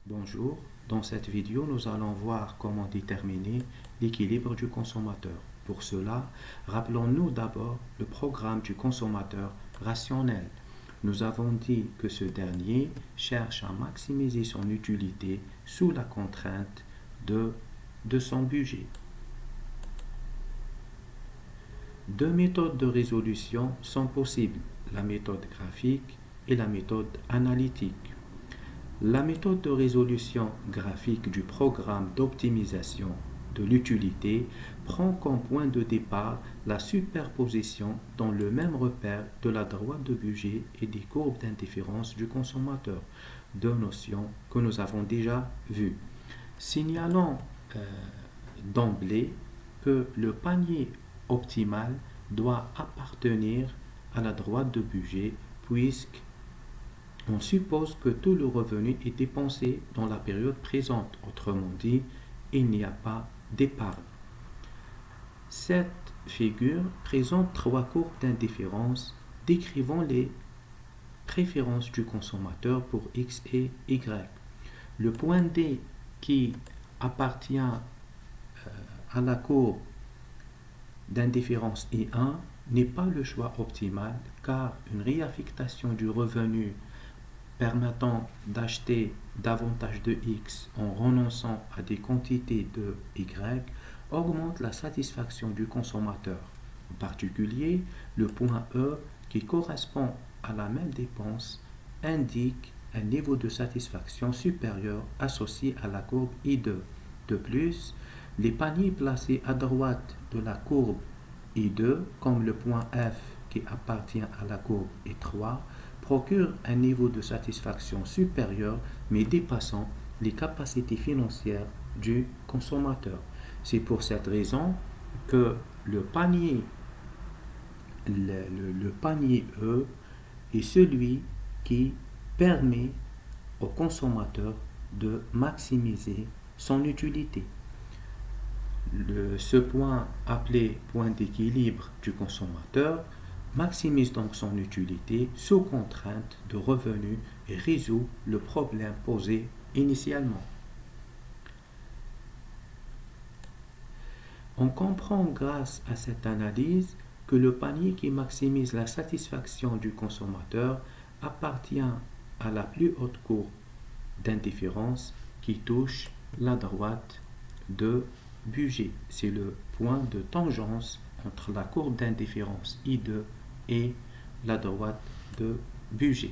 Bonjour, dans cette vidéo, nous allons voir comment déterminer l'équilibre du consommateur. Pour cela, rappelons-nous d'abord le programme du consommateur rationnel. Nous avons dit que ce dernier cherche à maximiser son utilité sous la contrainte de son budget. Deux méthodes de résolution sont possibles, la méthode graphique et la méthode analytique. La méthode de résolution graphique du programme d'optimisation de l'utilité prend comme point de départ la superposition dans le même repère de la droite de budget et des courbes d'indifférence du consommateur, deux notions que nous avons déjà vues. Signalons d'emblée que le panier optimal doit appartenir à la droite de budget puisque on suppose que tout le revenu est dépensé dans la période présente. Autrement dit, il n'y a pas d'épargne. Cette figure présente trois courbes d'indifférence décrivant les préférences du consommateur pour X et Y. Le point D qui appartient à la courbe d'indifférence I1 n'est pas le choix optimal car une réaffectation du revenu permettant d'acheter davantage de X en renonçant à des quantités de Y augmente la satisfaction du consommateur. En particulier, le point E qui correspond à la même dépense indique un niveau de satisfaction supérieur associé à la courbe I2. De plus, les paniers placés à droite de la courbe I2, comme le point F qui appartient à la courbe I3, procurent un niveau de satisfaction supérieur mais dépassant les capacités financières du consommateur. C'est pour cette raison que le panier E est celui qui permet au consommateur de maximiser son utilité. Ce point appelé point d'équilibre du consommateur maximise donc son utilité sous contrainte de revenus et résout le problème posé initialement. On comprend grâce à cette analyse que le panier qui maximise la satisfaction du consommateur appartient à la plus haute courbe d'indifférence qui touche la droite de budget. C'est le point de tangence entre la courbe d'indifférence I2 et la droite de budget.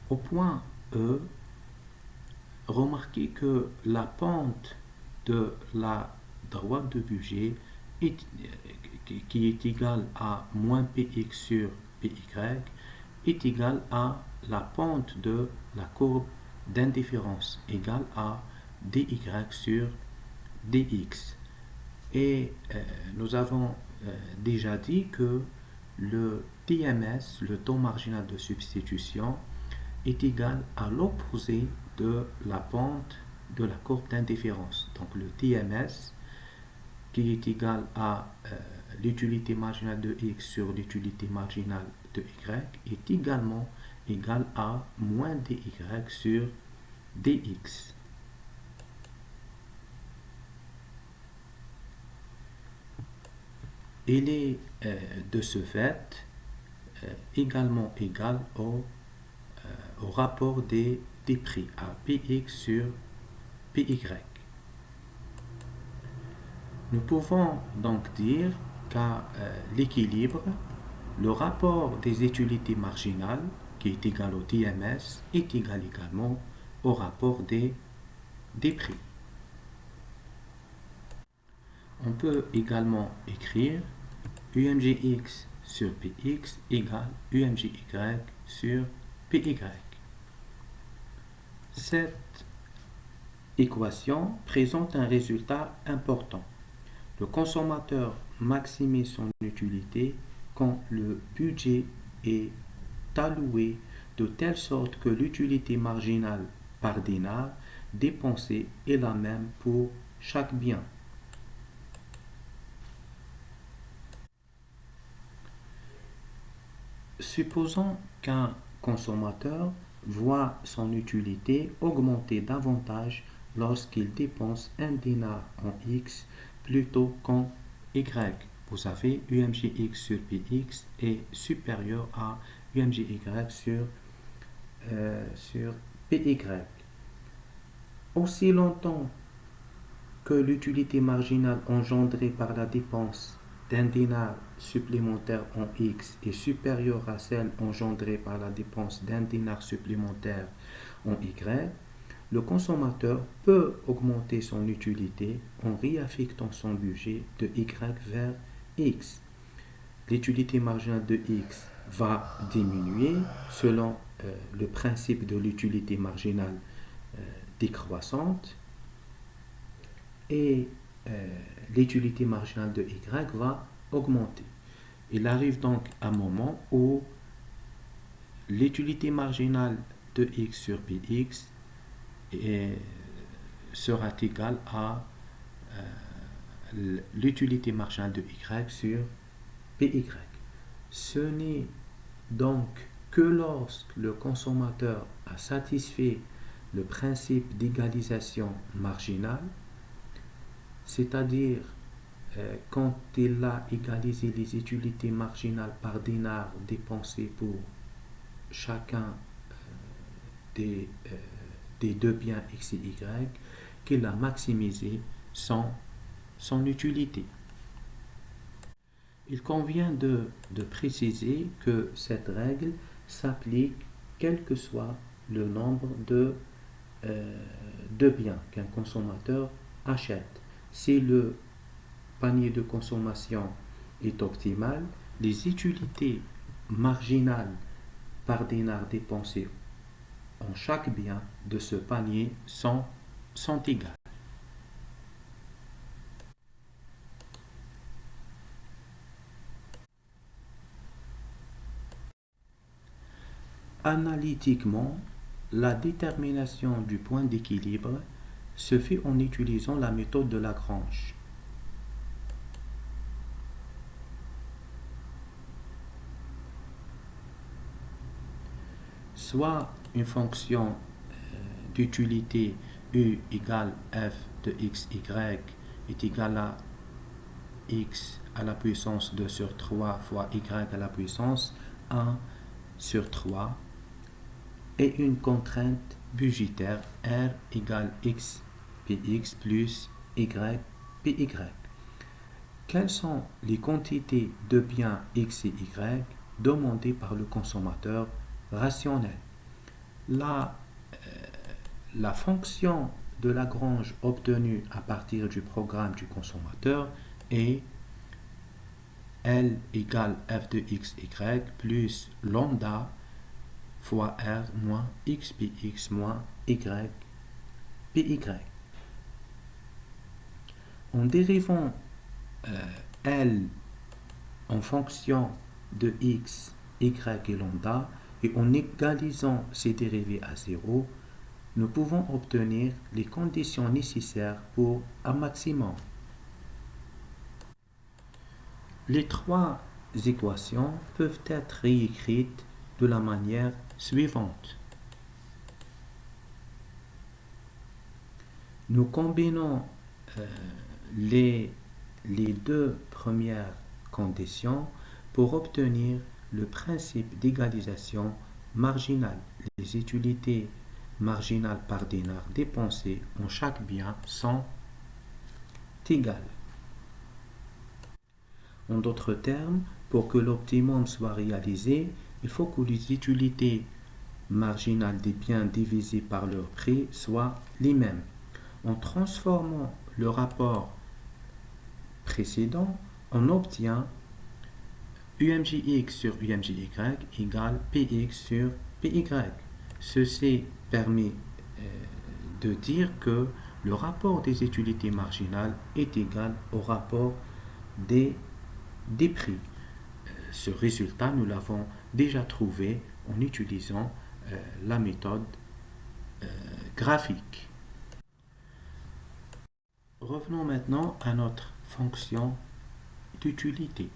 Au point E, remarquez que la pente de la droite de budget qui est égale à moins Px sur Py est égale à la pente de la courbe d'indifférence égale à dy sur dx. Et nous avons déjà dit que le TMS, le taux marginal de substitution, est égal à l'opposé de la pente de la courbe d'indifférence. Donc le TMS qui est égal à l'utilité marginale de x sur l'utilité marginale de y est également égal à moins dy sur dx. Il est de ce fait également égal au rapport des prix à Px sur Py. Nous pouvons donc dire qu'à l'équilibre, le rapport des utilités marginales, qui est égal au TMS, est égal également au rapport des prix. On peut également écrire UMGX sur Px égale UMGY sur Py. Cette équation présente un résultat important. Le consommateur maximise son utilité quand le budget est alloué de telle sorte que l'utilité marginale par dinar dépensé est la même pour chaque bien. Supposons qu'un consommateur voit son utilité augmenter davantage lorsqu'il dépense un dinar en X plutôt qu'en Y. Vous avez UMJX sur PX est supérieur à UMJY sur PY. Aussi longtemps que l'utilité marginale engendrée par la dépense d'un dinar supplémentaire en X est supérieure à celle engendrée par la dépense d'un dinar supplémentaire en Y, le consommateur peut augmenter son utilité en réaffectant son budget de Y vers X. L'utilité marginale de X va diminuer selon le principe de l'utilité marginale décroissante et l'utilité marginale de Y va augmenter. Il arrive donc un moment où l'utilité marginale de X sur Px sera égale à l'utilité marginale de Y sur PY. Ce n'est donc que lorsque le consommateur a satisfait le principe d'égalisation marginale, c'est-à-dire quand il a égalisé les utilités marginales par dinar dépensées pour chacun des deux biens X et Y, qu'il a maximisé son utilité. Il convient de préciser que cette règle s'applique quel que soit le nombre de biens qu'un consommateur achète. Si le panier de consommation est optimal, les utilités marginales par dinar dépensé en chaque bien de ce panier sont égales. Analytiquement, la détermination du point d'équilibre se fait en utilisant la méthode de Lagrange. Soit une fonction d'utilité U égale f de xy est égale à x à la puissance 2 sur 3 fois y à la puissance 1 sur 3 et une contrainte budgétaire R égale x px plus y py. Quelles sont les quantités de biens x et y demandées par le consommateur rationnel? La fonction de Lagrange obtenue à partir du programme du consommateur est L égale f de x, y plus lambda fois R moins x px moins y py. En dérivant L en fonction de x, y et lambda et en égalisant ces dérivés à 0, nous pouvons obtenir les conditions nécessaires pour un maximum. Les trois équations peuvent être réécrites de la manière suivante. Nous combinons les deux premières conditions pour obtenir le principe d'égalisation marginale. Les utilités marginales par dinar dépensées en chaque bien sont égales. En d'autres termes, pour que l'optimum soit réalisé, il faut que les utilités marginales des biens divisées par leur prix soient les mêmes. En transformant le rapport précédent, on obtient UMJX sur UMJY égale PX sur PY. Ceci permet de dire que le rapport des utilités marginales est égal au rapport des prix. Ce résultat, nous l'avons déjà trouvé en utilisant la méthode graphique. Revenons maintenant à notre fonction d'utilité.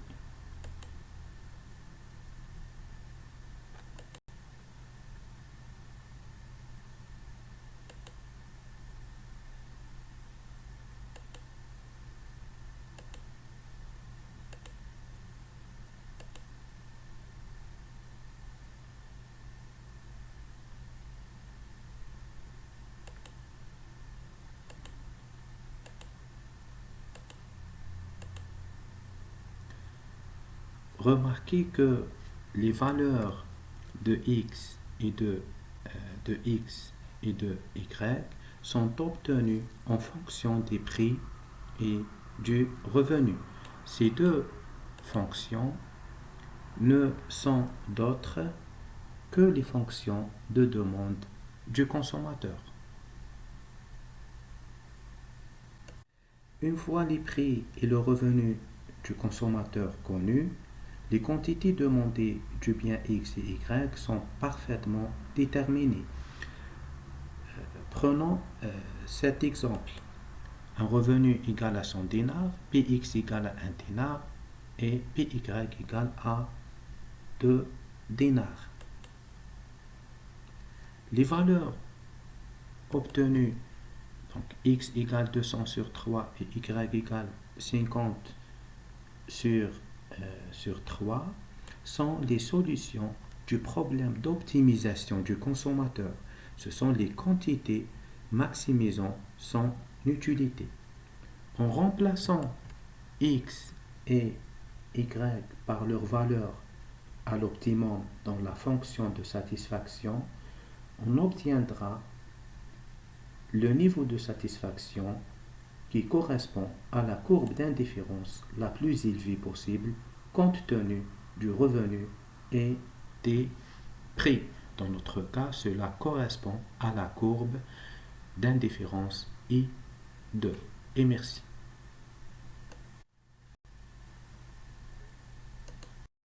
remarquez que les valeurs de x et de x et de y sont obtenues en fonction des prix et du revenu. Ces deux fonctions ne sont d'autres que les fonctions de demande du consommateur. Une fois les prix et le revenu du consommateur connus, les quantités demandées du bien X et Y sont parfaitement déterminées. Prenons cet exemple. Un revenu égal à 100 dinars, Px égale à 1 dinar et Py égale à 2 dinars. Les valeurs obtenues, donc x égale 200 sur 3 et y égale 50 sur 3, sont les solutions du problème d'optimisation du consommateur. Ce sont les quantités maximisant son utilité. En remplaçant x et y par leur valeur à l'optimum dans la fonction de satisfaction, on obtiendra le niveau de satisfaction qui correspond à la courbe d'indifférence la plus élevée possible compte tenu du revenu et des prix. Dans notre cas, cela correspond à la courbe d'indifférence I2. Et merci.